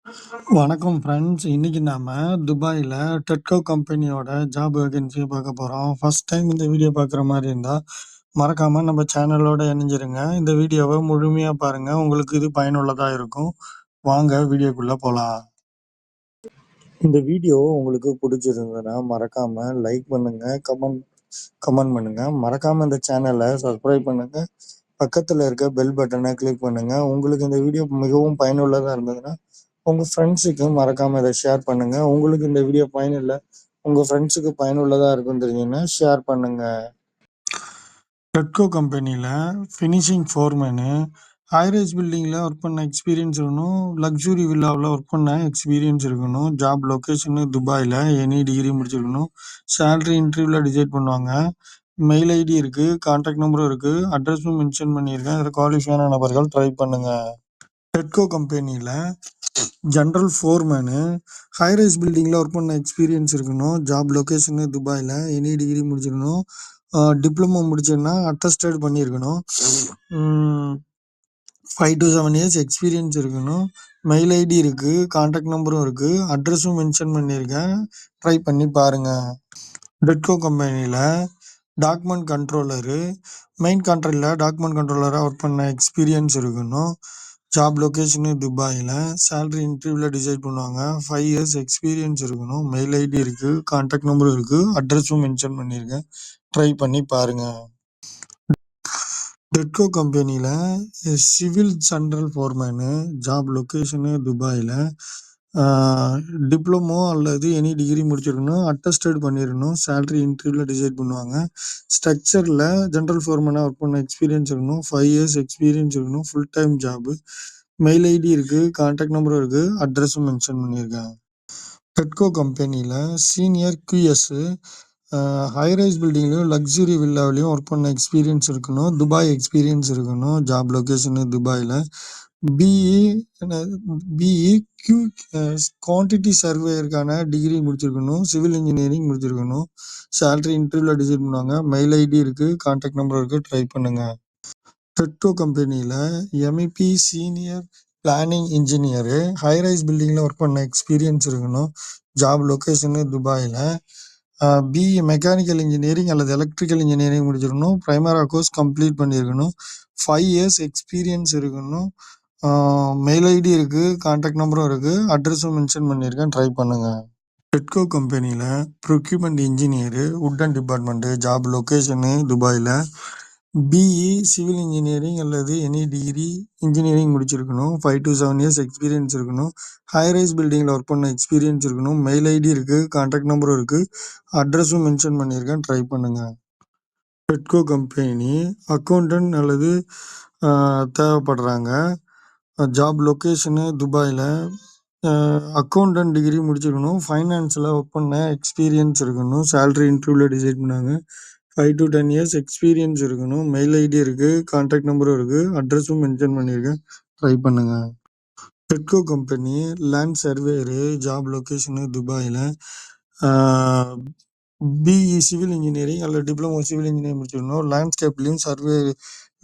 வணக்கம் ஃப்ரெண்ட்ஸ். இன்னைக்கு நாம துபாயில டெட்கோ கம்பெனியோட ஜாப் வேகன்சியை பார்க்க போறோம். ஃபர்ஸ்ட் டைம் இந்த வீடியோ பார்க்குற மாதிரி இருந்தா மறக்காம நம்ம சேனலோட இணைஞ்சிருங்க. இந்த வீடியோவை முழுமையா பாருங்க, உங்களுக்கு இது பயனுள்ளதா இருக்கும். வாங்க வீடியோக்குள்ள போலாம். இந்த வீடியோ உங்களுக்கு பிடிச்சிருந்ததுன்னா மறக்காம லைக் பண்ணுங்க, கமெண்ட் பண்ணுங்க. மறக்காம இந்த சேனலை சப்ஸ்கிரைப் பண்ணுங்க. பக்கத்துல இருக்க பெல் பட்டனை கிளிக் பண்ணுங்க. உங்களுக்கு இந்த வீடியோ மிகவும் பயனுள்ளதா இருந்ததுன்னா உங்க ஃப்ரெண்ட்ஸுக்கு மறக்காம இதை ஷேர் பண்ணுங்க. உங்களுக்கு இந்த வீடியோ பயனில்லை, உங்க ஃப்ரெண்ட்ஸுக்கு பயனுள்ளதா இருக்கும் தெரியுங்கன்னா ஷேர் பண்ணுங்க. டெட்கோ கம்பெனியில் ஃபினிஷிங் ஃபோர்மேனு, ஹைரேஜ் பில்டிங்கில் ஒர்க் பண்ண எக்ஸ்பீரியன்ஸ் இருக்கணும், லக்ஸுரி வில்லாவில் ஒர்க் பண்ண எக்ஸ்பீரியன்ஸ் இருக்கணும். ஜாப் லொக்கேஷனு துபாயில், எனி டிகிரி முடிச்சிருக்கணும். சேலரி இன்டர்வியூவில் டிசைட் பண்ணுவாங்க. மெயில் ஐடி இருக்குது, கான்டாக்ட் நம்பரும் இருக்குது, அட்ரஸும் மென்ஷன் பண்ணியிருக்கேன். இதில் குவாலிஃபையான நபர்கள் ட்ரை பண்ணுங்கள். டெட்கோ கம்பெனியில் ஜென்ரல் ஃபோர்மேனு, ஹைரைஸ் பில்டிங்கில் ஒர்க் பண்ண எக்ஸ்பீரியன்ஸ் இருக்கணும். ஜாப் லொக்கேஷனு துபாயில், எனி டிகிரி முடிச்சிருக்கணும். டிப்ளமோ முடிச்சேன்னா அட்டஸ்டட் பண்ணியிருக்கணும். 5 to 7 இயர்ஸ் எக்ஸ்பீரியன்ஸ் இருக்கணும். மெயில் ஐடி இருக்குது, கான்டாக்ட் நம்பரும் இருக்குது, அட்ரஸும் மென்ஷன் பண்ணியிருக்கேன். ட்ரை பண்ணி பாருங்கள். டெட்கோ கம்பெனியில் டாக்குமெண்ட் கண்ட்ரோலரு, மெயின் கான்ட்ராக்டில் டாக்குமெண்ட் கண்ட்ரோலராக ஒர்க் பண்ண எக்ஸ்பீரியன்ஸ் இருக்கணும். ஜாப் லொக்கேஷனு துபாயில், சேலரி இன்டர்வியூவில் டிசைட் பண்ணுவாங்க. 5 இயர்ஸ் எக்ஸ்பீரியன்ஸ் இருக்கணும். மெயில் ஐடி இருக்குது, கான்டாக்ட் நம்பரும் இருக்குது, அட்ரஸும் மென்ஷன் பண்ணியிருக்கேன். ட்ரை பண்ணி பாருங்கள். டெட்கோ கம்பெனியில் civil general foreman, job location துபாயில், டிப்ளமோ அல்லது எனி டிகிரி முடிச்சிருக்கணும், அட்டஸ்டட் பண்ணிடணும். சேலரி இன்டர்வியூவில் டிசைட் பண்ணுவாங்க. ஸ்ட்ரக்சரில் ஜென்ரல் ஃபோர்மேனாக ஒர்க் பண்ண எக்ஸ்பீரியன்ஸ் இருக்கணும். 5 இயர்ஸ் எக்ஸ்பீரியன்ஸ் இருக்கணும். Full time job. Mail ID இருக்குது, கான்டாக்ட் நம்பரும் இருக்குது, அட்ரஸும் மென்ஷன் பண்ணியிருக்கேன். டெட்கோ கம்பெனியில் சீனியர் QS, ஹைரைஸ் பில்டிங்லையும் லக்ஸுரி வில்லாவிலையும் ஒர்க் பண்ண எக்ஸ்பீரியன்ஸ் இருக்கணும். துபாய் எக்ஸ்பீரியன்ஸ் இருக்கணும். ஜாப் லொக்கேஷனு துபாயில். பிஇ குவான்டிட்டி சர்வேயருக்கான டிகிரி முடிச்சிருக்கணும். சிவில் இன்ஜினியரிங் முடிச்சிருக்கணும். சேலரி இன்டர்வியூவில் டிசைட் பண்ணுவாங்க. மெயில் ஐடி இருக்குது, கான்டாக்ட் நம்பர் இருக்குது, ட்ரை பண்ணுங்க. டெட்கோ கம்பெனியில் MEP senior planning engineer, high-rise பில்டிங்கில் ஒர்க் பண்ண எக்ஸ்பீரியன்ஸ் இருக்கணும். ஜாப் லொக்கேஷனு துபாயில். பிஇ மெக்கானிக்கல் இன்ஜினியரிங் அல்லது எலக்ட்ரிக்கல் இன்ஜினியரிங் முடிச்சிருக்கணும். ப்ரைமரா கோர்ஸ் கம்ப்ளீட் பண்ணியிருக்கணும். 5 இயர்ஸ் எக்ஸ்பீரியன்ஸ் இருக்கணும். மெயில் ஐடி இருக்குது, கான்டாக்ட் நம்பரும் இருக்குது, அட்ரஸும் மென்ஷன் பண்ணியிருக்கேன். ட்ரை பண்ணுங்கள். டெட்கோ கம்பெனியில் procurement engineer, wooden department, job location துபாயில். பிஇ சிவில் இன்ஜினியரிங் அல்லது எனி டிகிரி இன்ஜினியரிங் முடிச்சிருக்கணும். 5 to 7 இயர்ஸ் எக்ஸ்பீரியன்ஸ் இருக்கணும். ஹைரைஸ் பில்டிங்கில் ஒர்க் பண்ண எக்ஸ்பீரியன்ஸ் இருக்கணும். மெயில் ஐடி இருக்குது, கான்டாக்ட் நம்பரும் இருக்குது, அட்ரஸும் மென்ஷன் பண்ணியிருக்கேன். ட்ரை பண்ணுங்கள். டெட்கோ கம்பெனி அக்கௌண்டன்ட் அல்லது தேவைப்படுறாங்க. ஜாப் லொக்கேஷனு துபாயில். அக்கௌண்டன்ட் டிகிரி முடிச்சிருக்கணும். ஃபைனான்ஸில் ஒர்க் பண்ண எக்ஸ்பீரியன்ஸ் இருக்கணும். சேலரி இன்டர்வியூவில் டிசைட் பண்ணாங்க. 5 to 10 இயர்ஸ் எக்ஸ்பீரியன்ஸ் இருக்கணும். மெயில் ஐடி இருக்குது, கான்டாக்ட் நம்பரும் இருக்குது, அட்ரஸும் மென்ஷன் பண்ணியிருக்கேன். ட்ரை பண்ணுங்கள். Tedco company land surveyor, job location துபாயில். பிஇ சிவில் இன்ஜினியரிங் அல்லது டிப்ளமோ சிவில் இன்ஜினியரிங் முடிச்சிருக்கணும். லேண்ட்ஸ்கேப்லையும் சர்வே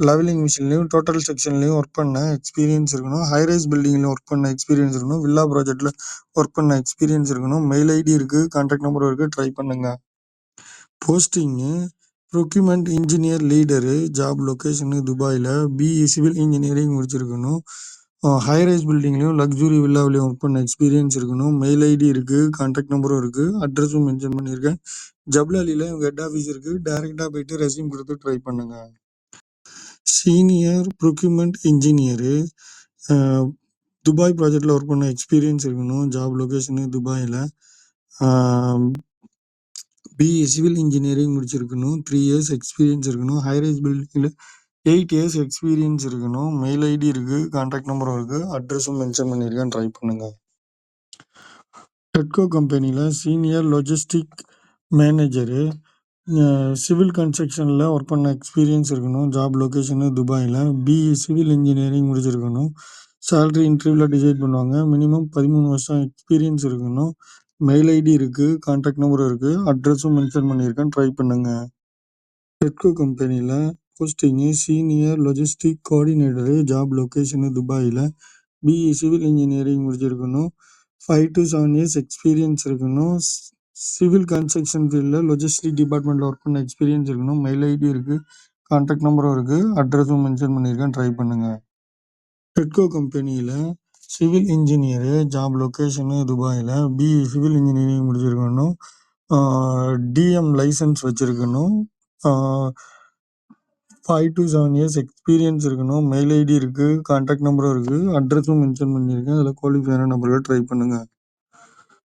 லெவலிங் மிஷின்லையும் டோட்டல் செக்ஷன்லையும் ஒர்க் பண்ண எக்ஸ்பீரியன்ஸ் இருக்கணும். ஹைரைஸ் பில்டிங்லையும் ஒர்க் பண்ண எக்ஸ்பீரியன்ஸ் இருக்கணும். வில்லா ப்ராஜெக்டில் ஒர்க் பண்ண எக்ஸ்பீரியன்ஸ் இருக்கணும். மெயில் ஐடி இருக்குது, கான்டாக்ட் நம்பரும் இருக்குது. ட்ரை பண்ணுங்க. Posting procurement engineer leader, job location துபாயில். பிஇ சிவில் இன்ஜினியரிங் முடிச்சிருக்கணும். ஹைரைஸ் பில்டிங்லையும் லக்ஸுரி வில்லாவிலையும் ஒர்க் பண்ண எக்ஸ்பீரியன்ஸ் இருக்கணும். மெயில் ஐடி இருக்குது, கான்டாக்ட் நம்பரும் இருக்குது, அட்ரஸும் மென்ஷன் பண்ணியிருக்கேன். ஜப்லாலியில் இவங்க ஹெட் ஆஃபீஸ் இருக்குது. டைரெக்டாக போயிட்டு ரெஸ்யூம் கொடுத்து ட்ரை பண்ணுங்க. சீனியர் ப்ரொக்யூர்மெண்ட் இன்ஜினியரு, துபாய் ப்ராஜெக்டில் ஒர்க் பண்ண எக்ஸ்பீரியன்ஸ் இருக்கணும். ஜாப் லொக்கேஷனு துபாயில். பிஇ சிவில் இன்ஜினியரிங் முடிச்சிருக்கணும். 3 இயர்ஸ் எக்ஸ்பீரியன்ஸ் இருக்கணும். ஹைரைஸ் பில்டிங்கில் 8 இயர்ஸ் எக்ஸ்பீரியன்ஸ் இருக்கணும். மெயில் ஐடி இருக்குது, கான்டாக்ட் நம்பரும் இருக்குது, அட்ரஸும் மென்ஷன் பண்ணியிருக்கேன். ட்ரை பண்ணுங்க. டெட்கோ கம்பெனியில் சீனியர் லாஜிஸ்டிக் மேனேஜரு, சிவில் கன்ஸ்ட்ரக்ஷனில் ஒர்க் பண்ண எக்ஸ்பீரியன்ஸ் இருக்கணும். ஜாப் லொக்கேஷனு துபாயில். பிஇ சிவில் இன்ஜினியரிங் முடிச்சிருக்கணும். சேலரி இன்டர்வியூவில் டிசைட் பண்ணுவாங்க. மினிமம் 13 வருஷம் எக்ஸ்பீரியன்ஸ் இருக்கணும். மெயில் ஐடி இருக்குது, கான்டாக்ட் நம்பரும் இருக்குது, அட்ரஸும் மென்ஷன் பண்ணியிருக்கேன். ட்ரை பண்ணுங்க. டெட்கோ கம்பெனியில் posting senior logistic coordinator, job location துபாயில். பிஇ சிவில் இன்ஜினியரிங் முடிச்சிருக்கணும். 5 to 7 இயர்ஸ் எக்ஸ்பீரியன்ஸ் இருக்கணும். சிவில் கன்ஸ்ட்ரக்ஷன் ஃபீல்டில் லாஜிஸ்டிக் டிபார்ட்மெண்ட்டில் ஒர்க் பண்ண எக்ஸ்பீரியன்ஸ் இருக்கணும். மெயில் ஐடி இருக்குது, கான்டாக்ட் நம்பரும் இருக்குது, அட்ரஸும் மென்ஷன் பண்ணியிருக்கேன். ட்ரை பண்ணுங்கள். டெட்கோ கம்பெனியில் சிவில் இன்ஜினியரு, ஜாப் லொக்கேஷனு துபாயில், பிஇ சிவில் இன்ஜினியரிங் முடிச்சிருக்கணும். டிஎம் லைசன்ஸ் வச்சுருக்கணும். 5 to 7 இயர்ஸ் எக்ஸ்பீரியன்ஸ் இருக்கணும். மெயில் ஐடி இருக்குது, கான்டாக்ட் நம்பரும் இருக்குது, அட்ரஸும் மென்ஷன் பண்ணியிருக்கேன். அதில் குவாலிஃபையான நம்பர்கள் ட்ரை பண்ணுங்கள்.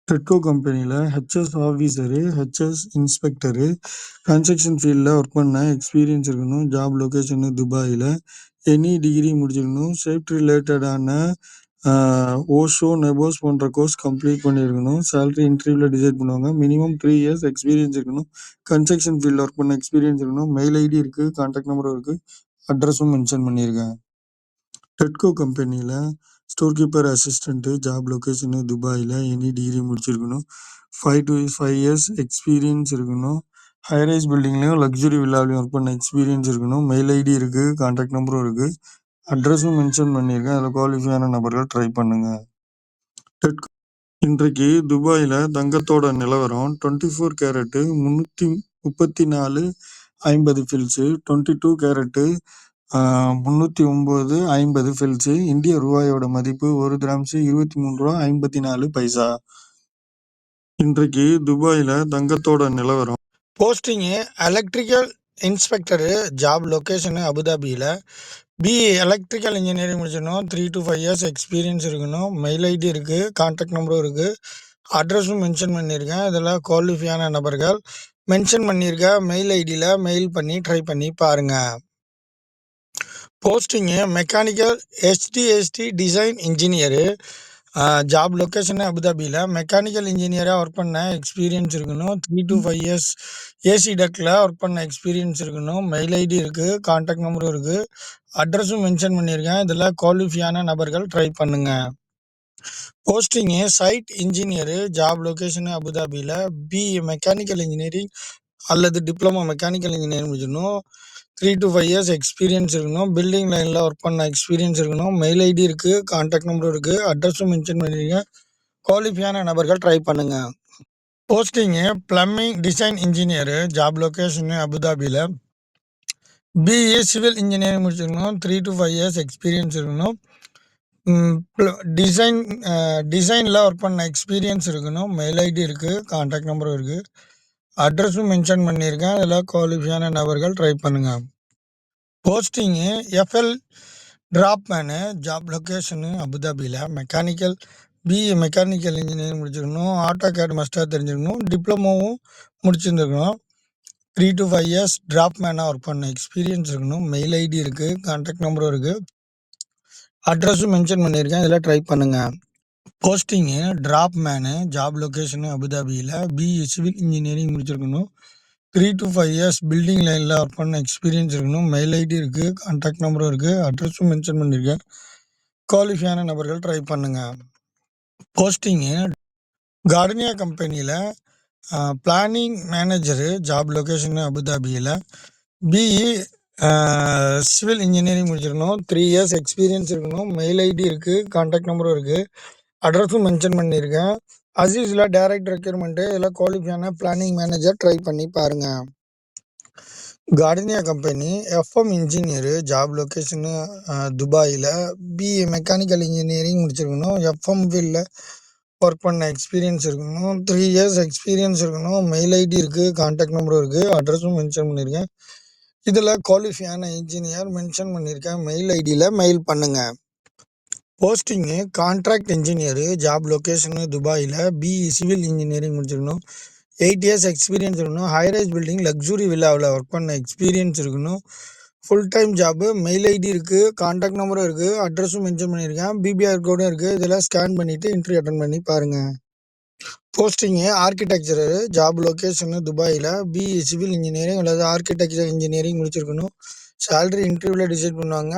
டெட்கோ கம்பெனியில் HS officer, HS inspector, construction ஃபீல்டில் ஒர்க் பண்ண எக்ஸ்பீரியன்ஸ் இருக்கணும். ஜாப் லொக்கேஷனு துபாயில், எனி டிகிரி முடிச்சிருக்கணும். சேஃப்டி ரிலேட்டடான ஓஷோ, நெபோஸ் போன்ற கோர்ஸ் கம்ப்ளீட் பண்ணியிருக்கணும். சேலரி இன்டர்வியூவில் டிசைட் பண்ணுவாங்க. மினிமம் 3 இயர்ஸ் எக்ஸ்பீரியன்ஸ் இருக்கணும். கன்ஸ்ட்ரக்ஷன் ஃபீல்டில் ஒர்க் பண்ண எக்ஸ்பீரியன்ஸ் இருக்கணும். மெயில் ஐடி இருக்குது, கான்டாக்ட் நம்பரும் இருக்குது, அட்ரஸும் மென்ஷன் பண்ணியிருக்கேன். டெட்கோ கம்பெனியில் store keeper assistant, job location துபாயில், எனி டிகிரி முடிச்சிருக்கணும். 5 to 5 இயர்ஸ் எக்ஸ்பீரியன்ஸ் இருக்கணும். ஹைரைஸ் பில்டிங்லேயும் லக்ஸுரி வில்லாவிலையும் ஒர்க் பண்ண எக்ஸ்பீரியன்ஸ் இருக்கணும். மெயில் ஐடி இருக்குது, கான்டாக்ட் நம்பரும் இருக்குது, அட்ரஸும் மென்ஷன் பண்ணியிருக்கேன். அதில் குவாலிஃபையான நபர்கள் ட்ரை பண்ணுங்கள். டெட்கோ இன்றைக்கு துபாயில் தங்கத்தோட நிலவரம் 24 கேரட்டு 334.50 ஃபில்ஸு, 22 கேரட்டு 309.50 ஃபில்ஸு. இந்திய ரூபாயோட மதிப்பு 1 கிராம்ஸு 23.54 ரூபா. இன்றைக்கு துபாயில் தங்கத்தோட நிலவரம். Posting electrical inspector, job location அபுதாபியில், பிஇ எலக்ட்ரிக்கல் இன்ஜினியரிங் முடிச்சிடணும். 3 to 5 இயர்ஸ் எக்ஸ்பீரியன்ஸ் இருக்கணும். மெயில் ஐடி இருக்குது, கான்டாக்ட் நம்பரும் இருக்குது, அட்ரஸும் மென்ஷன் பண்ணியிருக்கேன். இதில் குவாலிஃபையான நபர்கள் மென்ஷன் பண்ணியிருக்க மெயில் ஐடியில் மெயில் பண்ணி ட்ரை பண்ணி பாருங்கள். Posting mechanical HDHD design engineer, job location அபுதாபியில், மெக்கானிக்கல் இன்ஜினியராக ஒர்க் பண்ண எக்ஸ்பீரியன்ஸ் இருக்கணும். 3 to 5 இயர்ஸ் ஏசி டக்கில் ஒர்க் பண்ண எக்ஸ்பீரியன்ஸ் இருக்கணும். மெயில் ஐடி இருக்குது, கான்டாக்ட் நம்பரும் இருக்குது, அட்ரஸும் மென்ஷன் பண்ணியிருக்கேன். இதில் குவாலிஃபையான நபர்கள் ட்ரை பண்ணுங்கள். Posting site engineer, job location அபுதாபியில், பிஇ மெக்கானிக்கல் இன்ஜினியரிங் அல்லது டிப்ளமோ மெக்கானிக்கல் இன்ஜினியரிங் முடிச்சிடணும். 3 to 5 இயர்ஸ் எக்ஸ்பீரியன்ஸ் இருக்கணும். பில்டிங் லைனில் ஒர்க் பண்ண எக்ஸ்பீரியன்ஸ் இருக்கணும். மெயில் ஐடி இருக்குது, கான்டாக்ட் நம்பரும் இருக்குது, அட்ரஸும் மென்ஷன் பண்ணியிருக்கேன். குவாலிஃபையான நபர்கள் ட்ரை பண்ணுங்கள். Posting plumbing design engineer, job location அபுதாபியில், பிஇ சிவில் இன்ஜினியரிங் முடிச்சிருக்கணும். 3 to 5 இயர்ஸ் எக்ஸ்பீரியன்ஸ் இருக்கணும். டிசைனில் ஒர்க் பண்ண எக்ஸ்பீரியன்ஸ் இருக்கணும். மெயில் ஐடி இருக்குது, கான்டாக்ட் நம்பரும் இருக்குது, அட்ரஸும் மென்ஷன் பண்ணியிருக்கேன். இதில் குவாலிஃபையான நபர்கள் ட்ரை பண்ணுங்கள். போஸ்டிங்கு எஃப்எல் டிராப்மேனு, ஜாப் லொக்கேஷனு அபுதாபியில், மெக்கானிக்கல் பிஇ மெக்கானிக்கல் இன்ஜினியரிங் முடிச்சிருக்கணும். ஆட்டோ கேட் மஸ்டாக தெரிஞ்சிருக்கணும். டிப்ளமோவும் முடிச்சிருந்துருக்கணும். 3 to 5 இயர்ஸ் டிராப்மேனாக ஒர்க் பண்ண எக்ஸ்பீரியன்ஸ் இருக்கணும். மெயில் ஐடி இருக்குது, கான்டாக்ட் நம்பரும் இருக்குது, அட்ரஸும் மென்ஷன் பண்ணியிருக்கேன். இதில் ட்ரை பண்ணுங்கள். போஸ்டிங்கு டிராப்மேனு, ஜாப் லொக்கேஷனு அபுதாபியில், பிஇ சிவில் இன்ஜினியரிங் முடிச்சிருக்கணும். 3 to 5 இயர்ஸ் பில்டிங் லைனில் ஒர்க் பண்ண எக்ஸ்பீரியன்ஸ் இருக்கணும். மெயில் ஐடி இருக்குது, கான்டாக்ட் நம்பரும் இருக்குது, அட்ரஸும் மென்ஷன் பண்ணியிருக்கேன். குவாலிஃபையான நபர்கள் ட்ரை பண்ணுங்கள். போஸ்டிங்கு கார்டனியா கம்பெனியில் பிளானிங் மேனேஜரு, ஜாப் லொக்கேஷனு அபுதாபியில், பிஇ சிவில் இன்ஜினியரிங் முடிச்சிருக்கணும். 3 இயர்ஸ் எக்ஸ்பீரியன்ஸ் இருக்கணும். மெயில் ஐடி இருக்குது, கான்டாக்ட் நம்பரும் இருக்குது, அட்ரஸும் மென்ஷன் பண்ணியிருக்கேன். அசிஸில் டைரக்ட் ரெக்யூர்மெண்ட்டு. இதில் குவாலிஃபையான பிளானிங் மேனேஜர் ட்ரை பண்ணி பாருங்கள். Gardenia company FM engineer, job location துபாயில், பிஇ மெக்கானிக்கல் இன்ஜினியரிங் முடிச்சிருக்கணும். எஃப்எம் ஃபீல்டில் ஒர்க் பண்ண எக்ஸ்பீரியன்ஸ் இருக்கணும். 3 இயர்ஸ் எக்ஸ்பீரியன்ஸ் இருக்கணும். மெயில் ஐடி இருக்குது, கான்டாக்ட் நம்பரும் இருக்குது, அட்ரஸும் மென்ஷன் பண்ணியிருக்கேன். இதில் குவாலிஃபையான இன்ஜினியர் மென்ஷன் பண்ணியிருக்கேன். மெயில் ஐடியில் மெயில் பண்ணுங்கள். Posting contract engineer, job location துபாயில், பிஇ சிவில் இன்ஜினியரிங் முடிச்சிருக்கணும். 8 இயர்ஸ் எக்ஸ்பீரியன்ஸ் இருக்கணும். ஹைரைஸ் பில்டிங் லக்ஸுரி வில்லாவில் ஒர்க் பண்ண எக்ஸ்பீரியன்ஸ் இருக்கணும். Full time job. Mail ID இருக்குது, கான்டாக்ட் நம்பரும் இருக்குது, அட்ரஸும் மென்ஷன் பண்ணியிருக்கேன். பிபிஆர் கோடும் இருக்குது. இதெல்லாம் ஸ்கேன் பண்ணிவிட்டு இன்டர்வியூ அட்டன் பண்ணி பாருங்கள். போஸ்டிங்கு ஆர்கிடெக்சரு, ஜாப் லொக்கேஷனு துபாயில், பிஇ சிவில் இன்ஜினியரிங் அல்லது ஆர்கிடெக்சர் இன்ஜினியரிங் முடிச்சிருக்கணும். சேலரி இன்டர்வியூவில் டிசைட் பண்ணுவாங்க.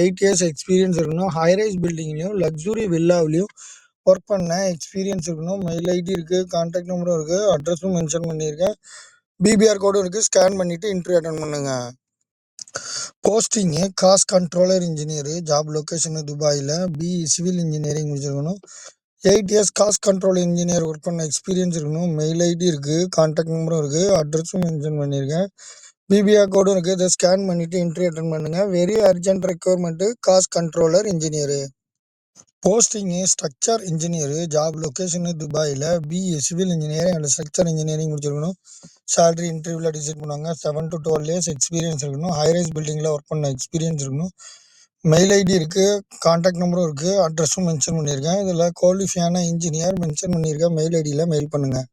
8 இயர்ஸ் எக்ஸ்பீரியன்ஸ் இருக்கணும். ஹைரைஸ் பில்டிங்லேயும் லக்ஸுரி வில்லாவிலையும் ஒர்க் பண்ண எக்ஸ்பீரியன்ஸ் இருக்கணும். மெயில் ஐடி இருக்குது, கான்டாக்ட் நம்பரும் இருக்குது, அட்ரஸும் மென்ஷன் பண்ணியிருக்கேன். பிபிஆர் கோடும் இருக்குது. ஸ்கேன் பண்ணிவிட்டு இன்டர்வியூ அட்டன் பண்ணுங்கள். Posting cost controller engineer, job location துபாயில. பிஇ சிவில் இன்ஜினியரிங் முடிச்சிருக்கணும். 8 years cost control engineer work பண்ண எக்ஸ்பீரியன்ஸ் இருக்கணும். மெயில் ஐடி இருக்குது, கான்டாக்ட் நம்பரும் இருக்குது, அட்ரஸும் மென்ஷன் பண்ணியிருக்கேன். பிபிஆர் கோடும் இருக்குது. இதை ஸ்கேன் பண்ணிவிட்டு இன்டர்வியூ அட்டன் பண்ணுங்கள். Very urgent requirement cost controller engineer. Posting structure engineer, job location துபாயில். BE civil engineering and structure engineering முடிச்சிருக்கணும். சேலரி இன்டர்வியூவில் டிசைட் பண்ணுவாங்க. 7 to 12 இயர்ஸ் எக்ஸ்பீரியன்ஸ் இருக்கணும். ஹைரைஸ் பில்டிங்கில் ஒர்க் பண்ண எக்ஸ்பீரியன்ஸ் இருக்கணும். மெயில் ஐடி இருக்குது, கான்டாக்ட் நம்பரும் இருக்குது, அட்ரஸும் மென்ஷன் பண்ணியிருக்கேன். இதில் குவாலிஃபையான இன்ஜினியர் மென்ஷன் பண்ணியிருக்கேன். மெயில் ஐடியில் மெயில் பண்ணுங்கள்.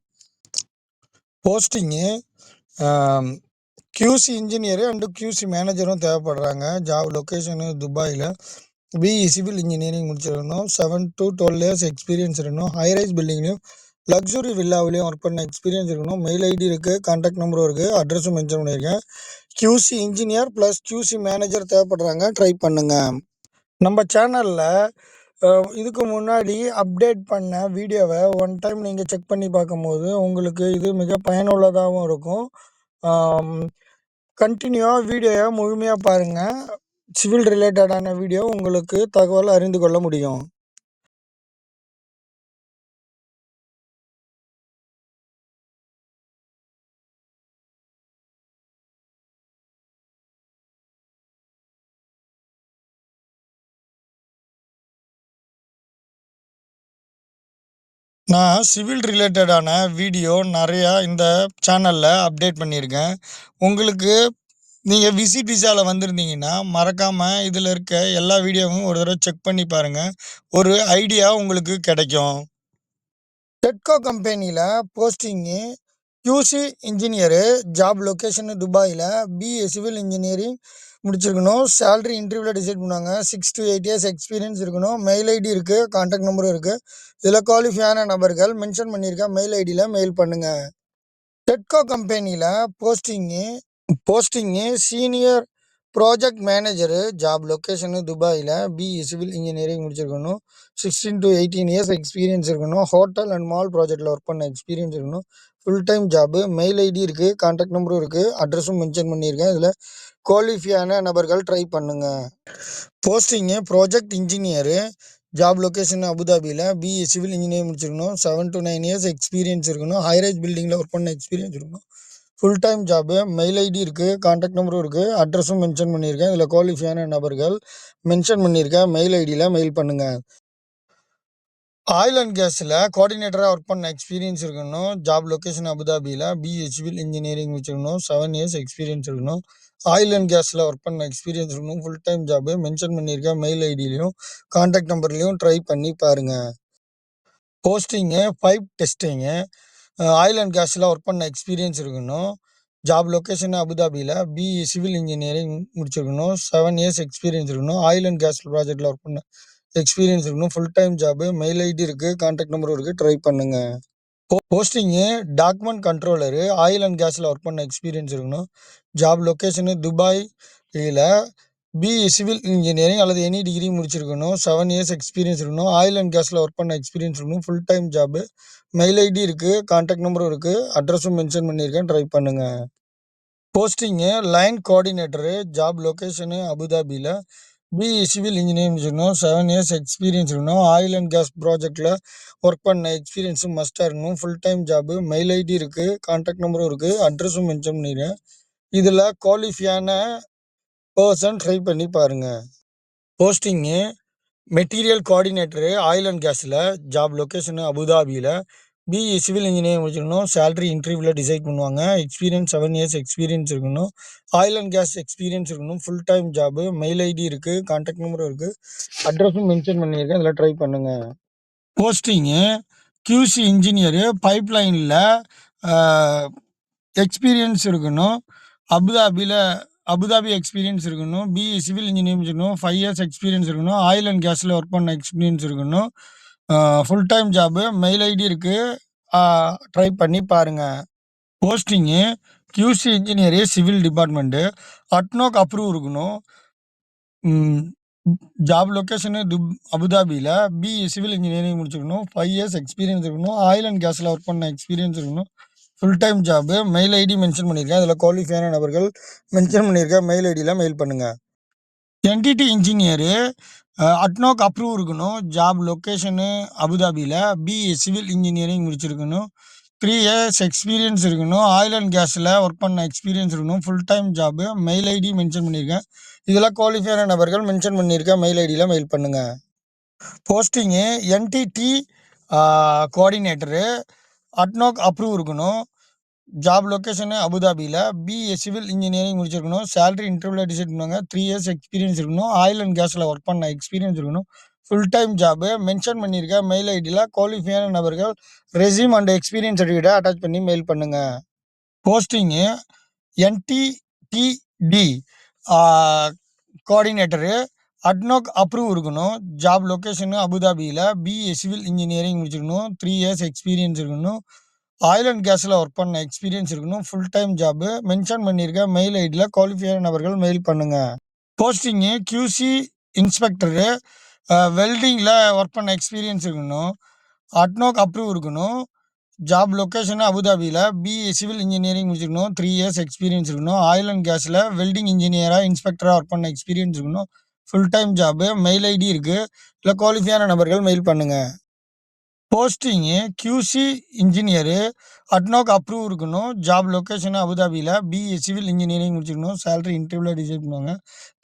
Posting QC engineer and QC மேனேஜரும் தேவைப்படுறாங்க. ஜாப் லொக்கேஷனு துபாயில். பிஇ சிவில் இன்ஜினியரிங் முடிச்சிருக்கணும். 7 to 12 இயர்ஸ் எக்ஸ்பீரியன்ஸ் இருக்கணும். ஹைரைஸ் பில்டிங்லையும் லக்ஸுரி வில்லாவிலையும் ஒர்க் பண்ண எக்ஸ்பீரியன்ஸ் இருக்கணும். மெயில் ஐடி இருக்குது, கான்டாக்ட் நம்பரும் இருக்குது, அட்ரஸும் மென்ஷன் பண்ணியிருக்கேன். QC engineer plus QC manager தேவைப்படுறாங்க. ட்ரை பண்ணுங்கள். நம்ம சேனலில் இதுக்கு முன்னாடி அப்டேட் பண்ண வீடியோவை ஒன் டைம் நீங்கள் செக் பண்ணி பார்க்கும்போது உங்களுக்கு இது மிக பயனுள்ளதாகவும் இருக்கும். கண்டினியூவாக வீடியோவை முழுமையாக பாருங்கள். சிவில் ரிலேட்டடான வீடியோ உங்களுக்கு தகவல் அறிந்து கொள்ள முடியும். நான் சிவில் ரிலேட்டடான வீடியோ நிறையா இந்த சேனலில் அப்டேட் பண்ணியிருக்கேன். உங்களுக்கு நீங்கள் விசிட் விசாவில் வந்திருந்தீங்கன்னா மறக்காமல் இதில் இருக்க எல்லா வீடியோவும் ஒரு தடவை செக் பண்ணி பாருங்கள். ஒரு ஐடியா உங்களுக்கு கிடைக்கும். டெட்கோ கம்பெனியில் posting QC engineer, job location துபாயில். பிஏ சிவில் இன்ஜினியரிங் முடிச்சிருக்கணும். சேலரி இன்டர்வியூவில் டிசைட் பண்ணுவாங்க. 6 to 8 இயர்ஸ் எக்ஸ்பீரியன்ஸ் இருக்கணும். மெயில் ஐடி இருக்குது, கான்டாக்ட் நம்பரும் இருக்குது. இதில் குவாலிஃபையான நபர்கள் மென்ஷன் பண்ணியிருக்கேன். மெயில் ஐடியில் மெயில் பண்ணுங்கள். டெட்கோ கம்பெனியில் posting senior project manager, job location துபாயில். பிஇ சிவில் இன்ஜினியரிங் முடிச்சிருக்கணும். 16 to 18 இயர்ஸ் எக்ஸ்பீரியன்ஸ் இருக்கணும். ஹோட்டல் அண்ட் மால் ப்ராஜெக்டில் ஒர்க் பண்ண எக்ஸ்பீரியன்ஸ் இருக்கணும். Full time job. Mail ID இருக்குது, கான்டாக்ட் நம்பரும் இருக்குது, அட்ரஸும் மென்ஷன் பண்ணியிருக்கேன். இதில் குவாலிஃபையான நபர்கள் ட்ரை பண்ணுங்கள். Posting project engineer, job location அபுதாபியில். பிஇ சிவில் இன்ஜினியரிங் முடிச்சிருக்கணும். 7 to 9 இயர்ஸ் எக்ஸ்பீரியன்ஸ் இருக்கணும். ஹைரைஸ் பில்டிங்கில் ஒர்க் பண்ண எக்ஸ்பீரியன்ஸ் இருக்கணும். Full time job. Mail ID இருக்குது, கான்டாக்ட் நம்பரும் இருக்குது, அட்ரஸும் மென்ஷன் பண்ணியிருக்கேன். இதில் குவாலிஃபையான நபர்கள் மென்ஷன் பண்ணியிருக்கேன். மெயில் ஐடியில் மெயில் பண்ணுங்கள். ஆயில் அண்ட் கேஸில் கோஆர்டினேட்டராக ஒர்க் பண்ண எக்ஸ்பீரியன்ஸ் இருக்கணும். ஜாப் லொக்கேஷன் அபுதாபியில். பிஇ சிவில் இன்ஜினியரிங் முடிச்சிருக்கணும். 7 இயர்ஸ் எக்ஸ்பீரியன்ஸ் இருக்கணும். ஆயில் அண்ட் கேஸில் ஒர்க் பண்ண எக்ஸ்பீரியன்ஸ் இருக்கணும். Full time job. மென்ஷன் பண்ணியிருக்கேன். மெயில் ஐடியிலையும் கான்டாக்ட் நம்பர்லையும் ட்ரை பண்ணி பாருங்கள். Posting pipe testing, oil and கேஸில் ஒர்க் பண்ண எக்ஸ்பீரியன்ஸ் இருக்கணும். ஜாப் லொக்கேஷன் அபுதாபியில். பிஇ சிவில் இன்ஜினியரிங் முடிச்சிருக்கணும். 7 இயர்ஸ் எக்ஸ்பீரியன்ஸ் இருக்கணும். ஆயில் அண்ட் கேஸ் ப்ராஜெக்டில் ஒர்க் பண்ண எக்ஸ்பீரியன்ஸ் இருக்கணும். Full time job. Mail ID இருக்குது, கான்டாக்ட் நம்பரும் இருக்குது. ட்ரை பண்ணுங்கள். Posting document controller, oil and கேஸில் ஒர்க் பண்ண எக்ஸ்பீரியன்ஸ் இருக்கணும். ஜாப் லொக்கேஷனு துபாயில். பிஇ சிவில் இன்ஜினியரிங் அல்லது எனி டிகிரி முடிச்சிருக்கணும். 7 இயர்ஸ் எக்ஸ்பீரியன்ஸ் இருக்கணும். ஆயில் அண்ட் கேஸில் ஒர்க் பண்ண எக்ஸ்பீரியன்ஸ் இருக்கணும். Full time job. Mail ID இருக்குது, கான்டாக்ட் நம்பரும் இருக்குது, அட்ரஸும் மென்ஷன் பண்ணியிருக்கேன். ட்ரை பண்ணுங்கள். Posting line coordinator, job location அபுதாபியில். பிஇ சிவில் இன்ஜினியரிங் முடிச்சிருக்கணும். 7 இயர்ஸ் எக்ஸ்பீரியன்ஸ் இருக்கணும். ஆயில் அண்ட் கேஸ் ப்ராஜெக்டில் ஒர்க் பண்ண எக்ஸ்பீரியன்ஸும் மஸ்ட்டாக இருக்கணும். Full time job. Mail ID இருக்குது, கான்டாக்ட் நம்பரும் இருக்குது, அட்ரஸும் மென்ஷன் பண்ணியிருக்கேன். இதில் குவாலிஃபையான பர்சன் ட்ரை பண்ணி பாருங்கள். Posting material coordinator, oil and கேஸில். ஜாப் லொக்கேஷனு அபுதாபியில். பிஇ சிவில் இன்ஜினியரிங் முடிச்சிருக்கணும். சேலரி இன்டர்வியூவில் டிசைட் பண்ணுவாங்க. எக்ஸ்பீரியன்ஸ் 7 இயர்ஸ் எக்ஸ்பீரியன்ஸ் இருக்கணும். ஆயில் அண்ட் கேஸ் எக்ஸ்பீரியன்ஸ் இருக்கணும். Full time job. Mail ID இருக்குது, கான்டாக்ட் நம்பரும் இருக்குது, அட்ரஸும் மென்ஷன் பண்ணியிருக்கேன். இதில் ட்ரை பண்ணுங்கள். போஸ்டிங்கு QC இன்ஜினியரு, பைப் லைனில் எக்ஸ்பீரியன்ஸ் இருக்கணும். அபுதாபி எக்ஸ்பீரியன்ஸ் இருக்கணும். பிஇ சிவில் இன்ஜினியரிங் இருக்கணும். 5 இயர்ஸ் எக்ஸ்பீரியன்ஸ் இருக்கணும். ஆயில் அண்ட் கேஸில் ஒர்க் பண்ண எக்ஸ்பீரியன்ஸ் இருக்கணும். Full time job. Mail ID இருக்குது, ட்ரை பண்ணி பாருங்கள். Posting QC engineer, civil department. ADNOC approve இருக்கணும். ஜாப் லொக்கேஷனு அபுதாபியில். பிஇ சிவில் இன்ஜினியரிங் முடிச்சிருக்கணும். 5 இயர்ஸ் எக்ஸ்பீரியன்ஸ் இருக்கணும். ஆயில் அண்ட் கேஸில் ஒர்க் பண்ண எக்ஸ்பீரியன்ஸ் இருக்கணும். Full time job. Mail ID mention பண்ணியிருக்கேன். இதில் குவாலிஃபையான நபர்கள் மென்ஷன் பண்ணியிருக்க மெயில் ஐடியில் மெயில் பண்ணுங்கள். என்டிடி இன்ஜினியரு அட்னோக் அப்ரூவ் இருக்கணும். ஜாப் லொக்கேஷனு அபுதாபியில். பிஇ சிவில் இன்ஜினியரிங் முடிச்சிருக்கணும். 3 இயர்ஸ் எக்ஸ்பீரியன்ஸ் இருக்கணும். ஆயில் அண்ட் கேஸில் ஒர்க் பண்ண எக்ஸ்பீரியன்ஸ் இருக்கணும். Full time job. Mail ID mention பண்ணியிருக்கேன். இதில் குவாலிஃபையான நபர்கள் மென்ஷன் பண்ணியிருக்க மெயில் ஐடியில் மெயில் பண்ணுங்கள். போஸ்டிங்கு என்டிடி கோஆர்டினேட்டரு அட்னோக் அப்ரூவ் இருக்கணும். ஜாப் லொக்கேஷனு அபுதாபியில். பிஇ சிவில் இன்ஜினியரிங் முடிச்சிருக்கணும். சேலரி இன்டர்வியூவில் டிசைட் பண்ணுவாங்க. 3 இயர்ஸ் எக்ஸ்பீரியன்ஸ் இருக்கணும். ஆயில் அண்ட் கேஸில் ஒர்க் பண்ண எக்ஸ்பீரியன்ஸ் இருக்கணும். Full time job. மென்ஷன் பண்ணியிருக்க மெயில் ஐடியில் குவாலிஃபையான நபர்கள் ரெஸ்யூம் அண்ட் எக்ஸ்பீரியன்ஸ் சர்டிஃபிகேட்டை அட்டாச் பண்ணி மெயில் பண்ணுங்கள். போஸ்டிங்கு என்டிடிடி கோஆர்டினேட்டரு அட்னோக் அப்ரூவ் இருக்கணும். ஜாப் லொக்கேஷனு அபுதாபியில். பிஇ சிவில் இன்ஜினியரிங் முடிச்சிருக்கணும். 3 இயர்ஸ் எக்ஸ்பீரியன்ஸ் இருக்கணும். ஆயில் அண்ட் கேஸில் ஒர்க் பண்ண எக்ஸ்பீரியன்ஸ் இருக்கணும். Full time job. மென்ஷன் பண்ணியிருக்க மெயில் ஐடியில் குவாலிஃபையான நபர்கள் மெயில் பண்ணுங்கள். போஸ்டிங்கு கியூசி இன்ஸ்பெக்டரு வெல்டிங்கில் ஒர்க் பண்ண எக்ஸ்பீரியன்ஸ் இருக்கணும். அட்னோக் அப்ரூவ் இருக்கணும். ஜாப் லொக்கேஷனு அபுதாபியில். பிஇ சிவில் இன்ஜினியரிங் முடிச்சிருக்கணும். 3 இயர்ஸ் எக்ஸ்பீரியன்ஸ் இருக்கணும். ஆயில் அண்ட் கேஸில் வெல்டிங் இன்ஜினியராக இன்ஸ்பெக்டராக ஒர்க் பண்ண எக்ஸ்பீரியன்ஸ் இருக்கணும். Full time job. Mail ID இருக்குது. இல்லை குவாலிஃபையான நபர்கள் மெயில் பண்ணுங்கள். Posting QC engineer ADNOC approve இருக்கணும். ஜாப் லொக்கேஷனு அபுதாபியில். பிஇ சிவில் இன்ஜினியரிங் முடிச்சிருக்கணும். சேலரி இன்டர்வியூவில் டிசைட் பண்ணுவாங்க.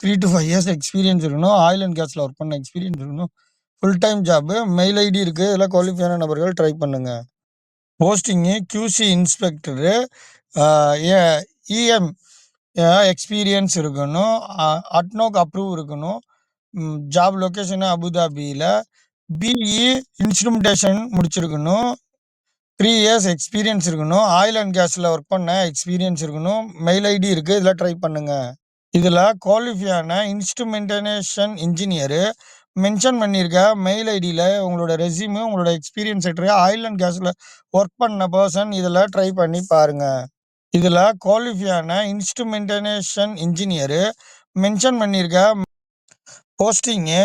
3 to 5 இயர்ஸ் எக்ஸ்பீரியன்ஸ் இருக்கணும். ஆயில் அண்ட் கேஸில் ஒர்க் பண்ண எக்ஸ்பீரியன்ஸ் இருக்கணும். Full time job. Mail ID இருக்குது. இதில் குவாலிஃபையான நபர்கள் ட்ரை பண்ணுங்கள். Posting QC inspector EM experience இருக்கணும். அட்னோக் அப்ரூவ் இருக்கணும். ஜாப் லொக்கேஷனு அபுதாபியில். பிஇ இன்ஸ்ட்ருமெண்டேஷன் முடிச்சிருக்கணும். 3 இயர்ஸ் எக்ஸ்பீரியன்ஸ் இருக்கணும். ஆயில் அண்ட் கேஸில் ஒர்க் பண்ண எக்ஸ்பீரியன்ஸ் இருக்கணும். மெயில் ஐடி இருக்குது. இதில் ட்ரை பண்ணுங்கள். இதில் குவாலிஃபையான இன்ஸ்ட்ருமெண்டேஷன் இன்ஜினியரு மென்ஷன் பண்ணியிருக்க மெயில் ஐடியில் உங்களோட ரெஸ்யூமு, உங்களோட எக்ஸ்பீரியன்ஸ் லெட்டரு, ஆயில் அண்ட் கேஸில் ஒர்க் பண்ண பர்சன் இதில் ட்ரை பண்ணி பாருங்கள். இதில் குவாலிஃபையான இன்ஸ்ட்ருமெண்டேஷன் இன்ஜினியரு மென்ஷன் பண்ணியிருக்க போஸ்டிங்கு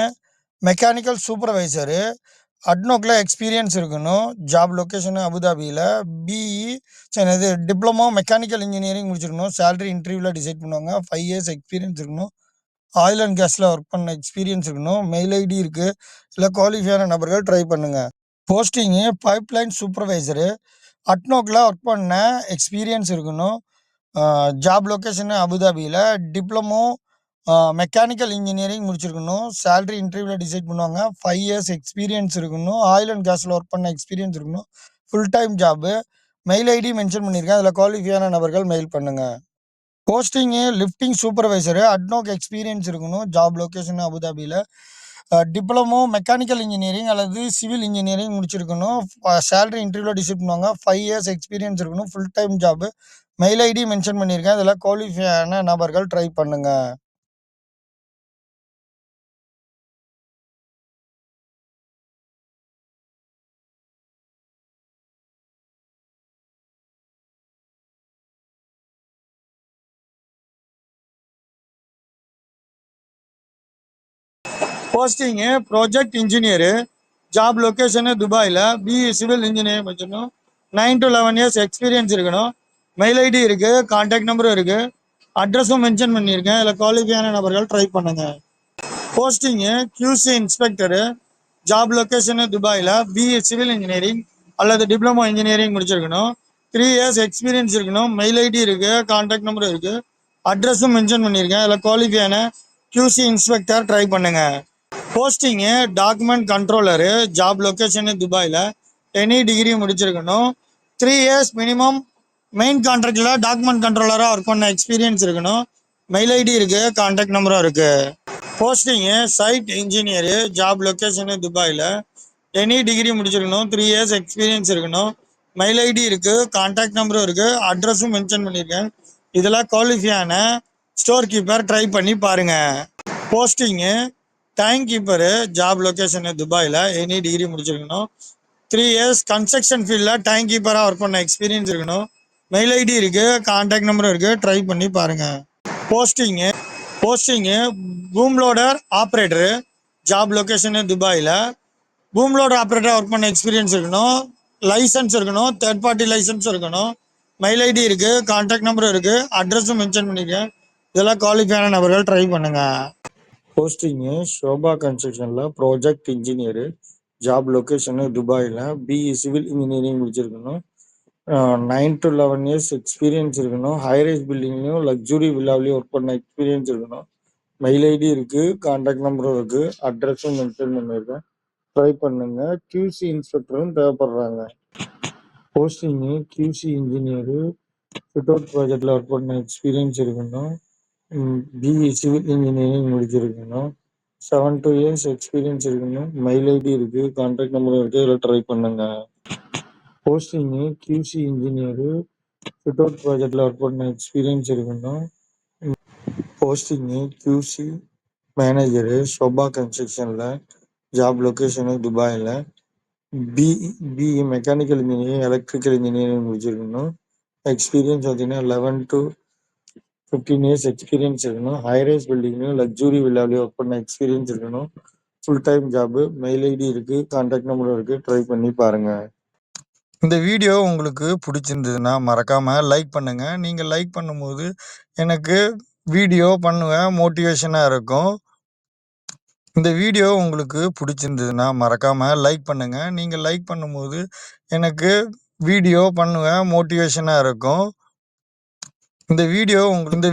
மெக்கானிக்கல் சூப்பர்வைசரு அட்னோக்கில் எக்ஸ்பீரியன்ஸ் இருக்கணும். ஜாப் லொக்கேஷனு அபுதாபியில். பிஇ டிப்ளமோ மெக்கானிக்கல் இன்ஜினியரிங் முடிச்சிருக்கணும். சேலரி இன்டர்வியூவில் டிசைட் பண்ணுவாங்க. 5 இயர்ஸ் எக்ஸ்பீரியன்ஸ் இருக்கணும். ஆயில் அண்ட் கேஸில் ஒர்க் பண்ண எக்ஸ்பீரியன்ஸ் இருக்கணும். மெயில் ஐடி இருக்குது. இல்லை குவாலிஃபையான நபர்கள் ட்ரை பண்ணுங்கள். போஸ்டிங்கு பைப்லைன் சூப்பர்வைசரு அட்னோக்கில் ஒர்க் பண்ண எக்ஸ்பீரியன்ஸ் இருக்கணும். ஜாப் லொக்கேஷனு அபுதாபியில். டிப்ளமோ மெக்கானிக்கல் இன்ஜினியரிங் முடிச்சிருக்கணும். சேலரி இன்டர்வியூவில் டிசைட் பண்ணுவாங்க. 5 இயர்ஸ் எக்ஸ்பீரியன்ஸ் இருக்கணும். ஆயில் அண்ட் கேஸில் ஒர்க் பண்ண எக்ஸ்பீரியன்ஸ் இருக்கணும். Full time job. Mail ID mention பண்ணியிருக்கேன். அதில் குவாலிஃபையான நபர்கள் மெயில் பண்ணுங்கள். Posting lifting supervisor ADNOC experience இருக்கணும். ஜாப் லொக்கேஷன் அபுதாபியில். டிப்ளமோ மெக்கானிக்கல் இன்ஜினியரிங் அல்லது சிவில் இன்ஜினியரிங் முடிச்சிருக்கணும். சேலரி இன்டர்வியூவில் டிசைட் பண்ணுவாங்க. 5 இயர்ஸ் எக்ஸ்பீரியன்ஸ் இருக்கணும். Full time job. Mail ID mention பண்ணியிருக்கேன். இதில் குவாலிஃபையான நபர்கள் ட்ரை பண்ணுங்கள். Posting project engineer job location துபாயில். பிஇ சிவில் இன்ஜினியரிங் வச்சுக்கணும். 9 to 11 இயர்ஸ் எக்ஸ்பீரியன்ஸ் இருக்கணும். மெயில் ஐடி இருக்குது. கான்டாக்ட் நம்பரும் இருக்குது. அட்ரஸும் மென்ஷன் பண்ணியிருக்கேன். இதில் குவாலிஃபையான நபர்கள் ட்ரை பண்ணுங்கள். Posting QC inspector job location துபாயில். பிஇ சிவில் இன்ஜினியரிங் அல்லது டிப்ளமோ இன்ஜினியரிங் முடிச்சிருக்கணும். 3 இயர்ஸ் எக்ஸ்பீரியன்ஸ் இருக்கணும். மெயில் ஐடி இருக்குது. கான்டாக்ட் நம்பரும் இருக்குது. அட்ரஸும் மென்ஷன் பண்ணியிருக்கேன். இதில் குவாலிஃபையான கியூசி இன்ஸ்பெக்டர் ட்ரை பண்ணுங்கள். Posting document controller job location துபாயில். எனி டிகிரி முடிச்சிருக்கணும். 3 இயர்ஸ் மினிமம் மெயின் கான்ட்ராக்டில் டாக்குமெண்ட் கண்ட்ரோலராக ஒர்க் பண்ண எக்ஸ்பீரியன்ஸ் இருக்கணும். மெயில் ஐடி இருக்குது. கான்டாக்ட் நம்பரும் இருக்குது. Posting site engineer job location துபாயில். எனி டிகிரி முடிச்சிருக்கணும். 3 இயர்ஸ் எக்ஸ்பீரியன்ஸ் இருக்கணும். மெயில் ஐடி இருக்குது. கான்டாக்ட் நம்பரும் இருக்குது. அட்ரஸும் மென்ஷன் பண்ணியிருக்கேன். இதில் குவாலிஃபையான ஸ்டோர் கீப்பர் ட்ரை பண்ணி பாருங்கள். Posting tank keeper job location துபாயில். எனி டிகிரி முடிச்சிருக்கணும். 3 இயர்ஸ் கன்ஸ்ட்ரக்ஷன் ஃபீல்டில் டேங்க் கீப்பராக ஒர்க் பண்ண எக்ஸ்பீரியன்ஸ் இருக்கணும். மெயில் ஐடி இருக்குது. கான்டாக்ட் நம்பரும் இருக்குது. ட்ரை பண்ணி பாருங்கள். Posting boom loader operator job location துபாயில். பூம் லோடர் ஆப்ரேட்டராக ஒர்க் பண்ண எக்ஸ்பீரியன்ஸ் இருக்கணும். லைசன்ஸ் இருக்கணும். தேர்ட் பார்ட்டி லைசன்ஸ் இருக்கணும். மெயில் ஐடி இருக்கு, கான்டாக்ட் நம்பரும் இருக்கு, அட்ரஸும் மென்ஷன் பண்ணிருக்கேன். இதெல்லாம் குவாலிஃபையான நபர்கள் ட்ரை பண்ணுங்க. போஸ்டிங்கு ஷோபா கன்ஸ்ட்ரக்ஷன்ல ப்ராஜெக்ட் இன்ஜினியரு. ஜாப் லொகேஷனு துபாயில். பிஇ சிவில் இன்ஜினியரிங் முடிச்சிருக்கணும். 9 to 11 இயர்ஸ் எக்ஸ்பீரியன்ஸ் இருக்கணும். ஹைரைஸ் பில்டிங்லையும் லக்ஸுரி வில்லாவிலையும் ஒர்க் பண்ண எக்ஸ்பீரியன்ஸ் இருக்கணும். மெயில் ஐடி இருக்கு, கான்டாக்ட் நம்பரும் இருக்கு, அட்ரஸும் மென்ஷன் பண்ணியிருக்கேன். ட்ரை பண்ணுங்க. கியூசி இன்ஸ்பெக்டரும் தேவைப்படுறாங்க. Posting QC engineer. Fit out ப்ராஜெக்டில் ஒர்க் பண்ண எக்ஸ்பீரியன்ஸ் இருக்கணும். பிஇ சிவில் இன்ஜினியரிங் முடிச்சிருக்கணும். 7 to 8 இயர்ஸ் எக்ஸ்பீரியன்ஸ் இருக்கணும். மெயில் ஐடி இருக்கு, கான்டாக்ட் நம்பரும் இருக்கு, இதில் ட்ரை பண்ணுங்க. Posting QC engineer. Fit out ப்ராஜெக்டில் ஒர்க் பண்ண எக்ஸ்பீரியன்ஸ் இருக்கணும். போஸ்டிங்கு கியூசி மேனேஜரு ஷோபா கன்ஸ்ட்ரக்ஷனில். ஜாப் லொகேஷனு துபாயில். BE mechanical engineering electrical engineering முடிச்சிருக்கணும். எக்ஸ்பீரியன்ஸ் பார்த்தீங்கன்னா 11 to 15 இயர்ஸ் எக்ஸ்பீரியன்ஸ் இருக்கணும். ஹைரைஸ் பில்டிங்லையும் லக்ஸுரி வில்லாவிலையும் ஒர்க் பண்ண எக்ஸ்பீரியன்ஸ் இருக்கணும். Full time job. Mail ID இருக்கு, கான்டாக்ட் நம்பரும் இருக்கு, ட்ரை பண்ணி பாருங்க. இந்த வீடியோ உங்களுக்கு பிடிச்சிருந்ததுன்னா மறக்காம லைக் பண்ணுங்க. நீங்க லைக் பண்ணும்போது எனக்கு வீடியோ பண்ணுவேன் மோட்டிவேஷனா இருக்கும். இந்த வீடியோ உங்களுக்கு பிடிச்சிருந்ததுன்னா மறக்காம லைக் பண்ணுங்க. நீங்க லைக் பண்ணும்போது எனக்கு வீடியோ பண்ணுவேன் மோட்டிவேஷனா இருக்கும். இந்த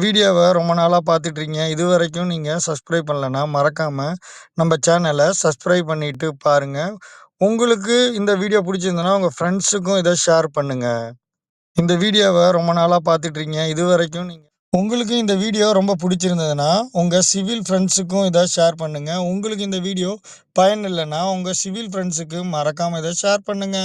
வீடியோவை ரொம்ப நாளாக பார்த்துட்டு இருக்கீங்க. இது வரைக்கும் நீங்கள் சப்ஸ்கிரைப் பண்ணலன்னா மறக்காமல் நம்ம சேனலை சப்ஸ்கிரைப் பண்ணிட்டு பாருங்க. உங்களுக்கு இந்த வீடியோ பிடிச்சிருந்ததுன்னா உங்கள் ஃப்ரெண்ட்ஸுக்கும் இதை ஷேர் பண்ணுங்க. இந்த வீடியோவை ரொம்ப நாளாக பார்த்துட்டு இருக்கீங்க. இது வரைக்கும் உங்களுக்கு இந்த வீடியோ ரொம்ப பிடிச்சிருந்ததுன்னா உங்கள் சிவில் ஃப்ரெண்ட்ஸுக்கும் இதை ஷேர் பண்ணுங்க. உங்களுக்கு இந்த வீடியோ பயன் இல்லைன்னா உங்கள் சிவில் ஃப்ரெண்ட்ஸுக்கு மறக்காமல் இதை ஷேர் பண்ணுங்க.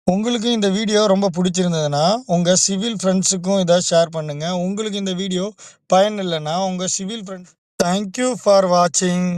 உங்களுக்கு இந்த வீடியோ ரொம்ப பிடிச்சிருந்ததுன்னா உங்கள் சிவில் ஃப்ரெண்ட்ஸுக்கும் இதை ஷேர் பண்ணுங்க. உங்களுக்கு இந்த வீடியோ பயன் இல்லைன்னா உங்கள் சிவில் ஃப்ரெண்ட்ஸ். தேங்க்யூ ஃபார் வாட்சிங்.